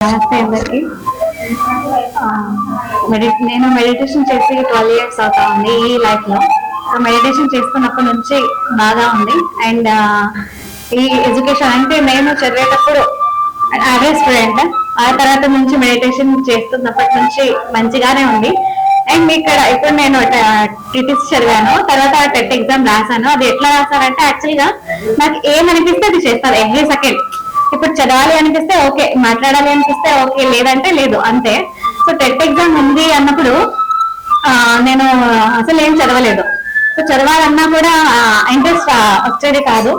నమస్తే అందరికి. నేను మెడిటేషన్ చేసి 12 years అవుతా ఉంది ఈ లైఫ్ లో. మెడిటేషన్ చేసుకున్నప్పటి నుంచి బాగా ఉంది. అండ్ ఈ ఎడ్యుకేషన్ అంటే నేను చదివేటప్పుడు యావరేజ్ స్టూడెంట్, ఆ తర్వాత నుంచి మెడిటేషన్ చేస్తున్నప్పటి నుంచి మంచిగానే ఉంది. అండ్ ఇక్కడ ఇప్పుడు నేను టీటీసీ చదివాను, తర్వాత టెట్ ఎగ్జామ్ రాశాను. అది ఎట్లా రాశానంటే యాక్చువల్గా నాకు ఏమనిపిస్తే అది చేస్తారు ఎవ్రీ సెకండ్. ఇప్పుడు చదవాలి అనిపిస్తే ఓకే, మాట్లాడాలి అనిపిస్తే ఓకే, లేదంటే లేదు, అంతే. సో టెట్ ఎగ్జామ్ ఉంది అన్నప్పుడు నేను అసలు ఏం చదవలేదు. సో చదవాలన్నా కూడా ఇంట్రెస్ట్ వచ్చేది కాదు.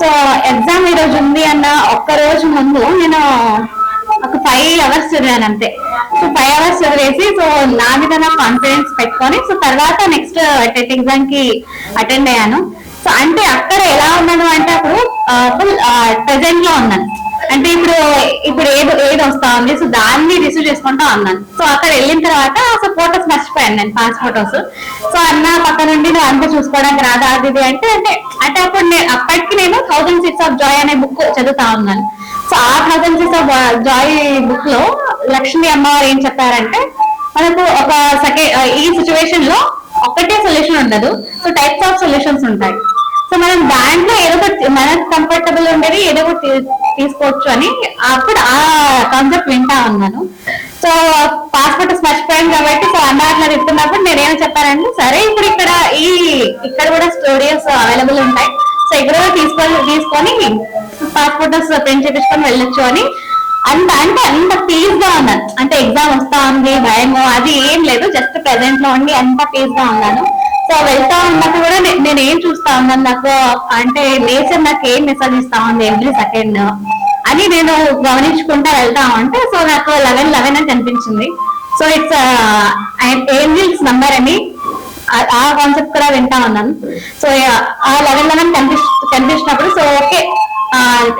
సో ఎగ్జామ్ ఈ రోజు ఉంది అన్న ఒక్క రోజు ముందు నేను ఒక 5 hours చదివాను అంతే. సో 5 hours చదివేసి సో నా మీద కాన్ఫిడెన్స్ పెట్టుకొని సో తర్వాత నెక్స్ట్ టెట్ ఎగ్జామ్ కి అటెండ్ అయ్యాను. సో అంటే అక్కడ ఎలా ఉన్నాను అంటే అప్పుడు ఫుల్ ప్రెసెంట్ లో ఉన్నాను. అంటే ఇప్పుడు ఏది వస్తా ఉంది, సో దాన్ని రిసీవ్ చేసుకుంటా ఉన్నాను. సో అక్కడ వెళ్ళిన తర్వాత సో ఫొటోస్ మర్చిపోయాను నేను, పాస్ ఫొటోస్. సో అన్న పక్క నుండి నువ్వు అంతా చూసుకోవడానికి రాదా అది ఇది అంటే అంటే అంటే అప్పటికి నేను 1000 Seeds of Joy అనే బుక్ చదువుతా ఉన్నాను. సో ఆ 1000 Seeds of Joy బుక్ లో లక్ష్మీ అమ్మవారు ఏం చెప్పారంటే మనకు ఒక ఈ సిచ్యువేషన్ లో ఒక్కటే సొల్యూషన్ ఉండదు, సో టైప్స్ ఆఫ్ సొల్యూషన్స్ ఉంటాయి. సో మనం దాంట్లో ఏదో ఒకటి మనకు కంఫర్టబుల్ ఉండేది ఏదో ఒకటి తీసుకోవచ్చు అని అప్పుడు ఆ కాన్సెప్ట్ వింటా ఉన్నాను. సో పాస్పోర్ట్ మర్చిపోయాను కాబట్టి సో అన్న అట్లా చెప్తున్నప్పుడు నేనేమో చెప్పానంటే సరే ఇప్పుడు ఇక్కడ కూడా స్టూడియోస్ అవైలబుల్ ఉంటాయి, సో ఇక్కడ కూడా తీసుకొని పాస్పోర్ట్స్ ప్రింట్ చేపించుకొని వెళ్ళొచ్చు అని అంత పీస్ గా ఉన్నాను. అంటే ఎగ్జామ్ వస్తా ఉంది, భయము అది ఏం లేదు, జస్ట్ ప్రెసెంట్ లో ఉండి అంత పీస్ గా ఉన్నాను. సో వెళ్తా ఉన్నప్పుడు కూడా నేను ఏం చూస్తా ఉన్నాను, నాకు అంటే నేచర్ నాకు ఏం మెసేజ్ ఇస్తా ఉంది ఎవ్రీ సెకండ్ అని నేను గమనించుకుంటా వెళ్తా ఉంటే సో నాకు 1111 అని కనిపించింది. సో ఇట్స్ ఏంజిల్స్ నంబర్ అని ఆ కాన్సెప్ట్ కూడా వింటా ఉన్నాను. సో ఆ 1111 కనిపించినప్పుడు సో ఓకే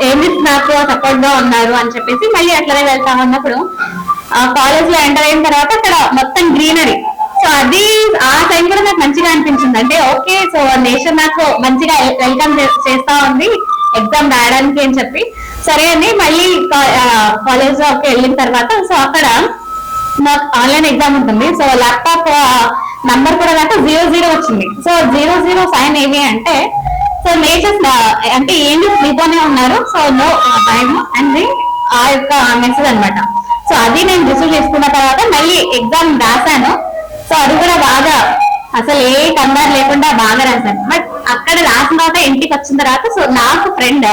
ఏంజిల్స్ నాకు సపోర్ట్ గా ఉన్నారు అని చెప్పేసి మళ్ళీ అట్లనే వెళ్తా ఉన్నప్పుడు కాలేజ్ లో ఎంటర్ అయిన తర్వాత అక్కడ మొత్తం గ్రీనరీ. సో అది ఆ టైం కూడా నాకు మంచిగా అనిపించింది. అంటే ఓకే సో నేషన్ నాకు మంచిగా వెల్కమ్ చేస్తా ఉంది ఎగ్జామ్ రాయడానికి అని చెప్పి సరే అని మళ్ళీ కాలేజ్ లో వెళ్ళిన తర్వాత సో అక్కడ నాకు ఆన్లైన్ ఎగ్జామ్ ఉంటుంది. సో ల్యాప్టాప్ నంబర్ కూడా నాకు 00 వచ్చింది. సో 00 సైన్ ఏమి అంటే సో నేచర్స్ అంటే ఏంటి మీతోనే ఉన్నారు, సో నో భయం అండ్ ఆ యొక్క మెసేజ్ అనమాట. సో అది నేను రిసీవ్ చేసుకున్న తర్వాత మళ్ళీ ఎగ్జామ్ రాశాను. సో అది కూడా బాగా అసలు ఏ కంగారు లేకుండా బాగా రాశాను. బట్ అక్కడ రాసిన తర్వాత ఇంటికి వచ్చిన తర్వాత సో నాకు ఫ్రెండ్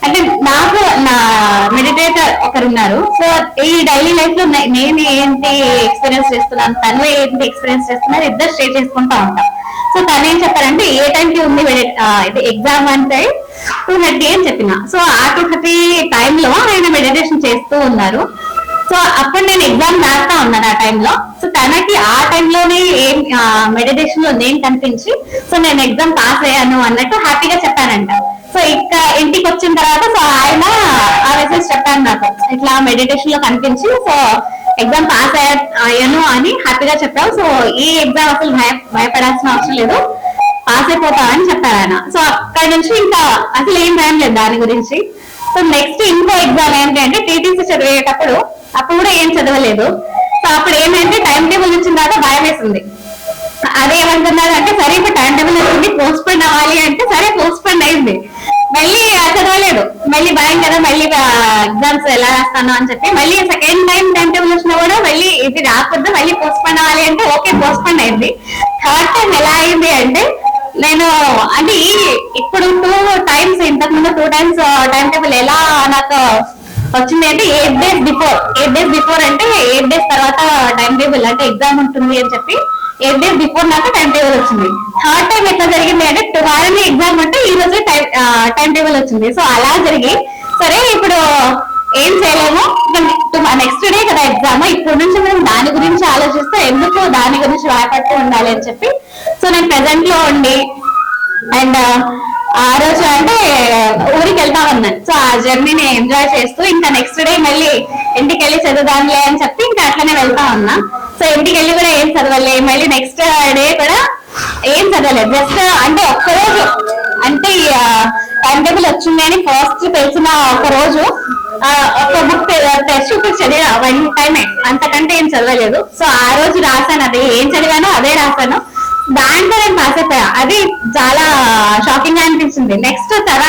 అంటే నాకు నా మెడిటేటర్ ఒకరున్నారు. సో ఈ డైలీ లైఫ్ లో నేను ఏంటి ఎక్స్పీరియన్స్ చేస్తున్నాను, తను ఏంటి ఎక్స్పీరియన్స్ చేస్తున్నారు, ఇద్దరు షేర్ చేసుకుంటా ఉంటాం. సో తను ఏం చెప్పారంటే ఏ టైంకి ఉంది ఎగ్జామ్ అంటే 2:30 అని చెప్పిన. సో ఆ 2:30 టైంలో ఆయన మెడిటేషన్ చేస్తూ ఉన్నారు. సో అప్పుడు నేను ఎగ్జామ్ రాస్తా ఉన్నాను ఆ టైంలో. సో తనకి ఆ టైంలోనే ఏం మెడిటేషన్ లో నేను కనిపించి సో నేను ఎగ్జామ్ పాస్ అయ్యాను అన్నట్టు హ్యాపీగా చెప్పానంట. సో ఇంటికి వచ్చిన తర్వాత సో ఆయన ఆ మెసేజ్ చెప్పాను నాకు, ఇట్లా మెడిటేషన్ లో కనిపించి సో ఎగ్జామ్ పాస్ అయ్యాను అని హ్యాపీగా చెప్పావు. సో ఈ ఎగ్జామ్ అసలు భయపడాల్సిన అవసరం లేదు, పాస్ అయిపోతా అని చెప్పారు ఆయన. సో అక్కడి నుంచి ఇంకా అసలు ఏం భయం లేదు దాని గురించి. సో నెక్స్ట్ ఇంకో ఎగ్జామ్ ఏంటంటే టీటీసీ చదివేటప్పుడు అప్పుడు కూడా ఏం చదవలేదు. సో అప్పుడు ఏమంటే టైం టేబుల్ వచ్చిన తర్వాత భయం వేసింది. అదే ఏమంటున్నారు అంటే సరే ఇప్పుడు టైం టేబుల్ వచ్చింది పోస్ట్పోన్ అవ్వాలి అంటే సరే పోస్ట్పోన్ అయింది, మళ్ళీ చదవలేదు, మళ్ళీ భయం కదా మళ్ళీ ఎగ్జామ్స్ ఎలా రాస్తాను అని చెప్పి మళ్ళీ సెకండ్ టైం టేబుల్ వచ్చినా కూడా మళ్ళీ ఇది రాకూడదు మళ్ళీ పోస్ట్పోన్ అవ్వాలి అంటే ఓకే పోస్ట్పోన్ అయింది. థర్డ్ టైం ఎలా అయింది అంటే నేను అంటే ఇప్పుడు 2 times ఇంతకు ముందు 2 times టైం టేబుల్ ఎలా నాకు వచ్చింది అంటే 8 days బిఫోర్ అంటే 8 days తర్వాత టైం టేబుల్ అంటే ఎగ్జామ్ ఉంటుంది అని చెప్పి 8 days బిఫోర్ నాకు టైం టేబుల్ వచ్చింది. థర్డ్ టైం ఎట్లా జరిగింది అంటే టుమారోనే ఎగ్జామ్ అంటే ఈ రోజు టైం టేబుల్ వచ్చింది. సో అలా జరిగి సరే ఇప్పుడు ఏం చేయలేము, నెక్స్ట్ డే కదా ఎగ్జామ్, ఇప్పుడు నుంచి మనం దాని గురించి ఆలోచిస్తే ఎందుకు దాని గురించి భయపడుతూ ఉండాలి అని చెప్పి సో నేను ప్రెసెంట్ లో ఉండి అండ్ ఆ రోజు అంటే ఊరికి వెళ్తా ఉన్నాను. సో ఆ జర్నీని ఎంజాయ్ చేస్తూ ఇంకా నెక్స్ట్ డే మళ్ళీ ఇంటికి వెళ్ళి చదువుదాంలే అని చెప్పి ఇంకా అట్లనే వెళ్తా ఉన్నా. సో ఇంటికి వెళ్ళి కూడా ఏం చదవలే, మళ్ళీ నెక్స్ట్ డే కూడా ఏం చదవలేదు, జస్ట్ అంటే ఒక్కరోజు అంటే టైం టేబుల్ వచ్చింది అని ఫస్ట్ తెలిసిన ఒక రోజు ఒక బుక్ టెక్స్ట్ బుక్ చదివా 1 టైమే, అంతకంటే ఏం చదవలేదు. సో ఆ రోజు రాశాను, అది ఏం చదివానో అదే రాశాను. దాంట్లో నేను పాస్ అయిపోయా. అది చాలా షాకింగ్ గా అనిపించింది. నెక్స్ట్ తర్వాత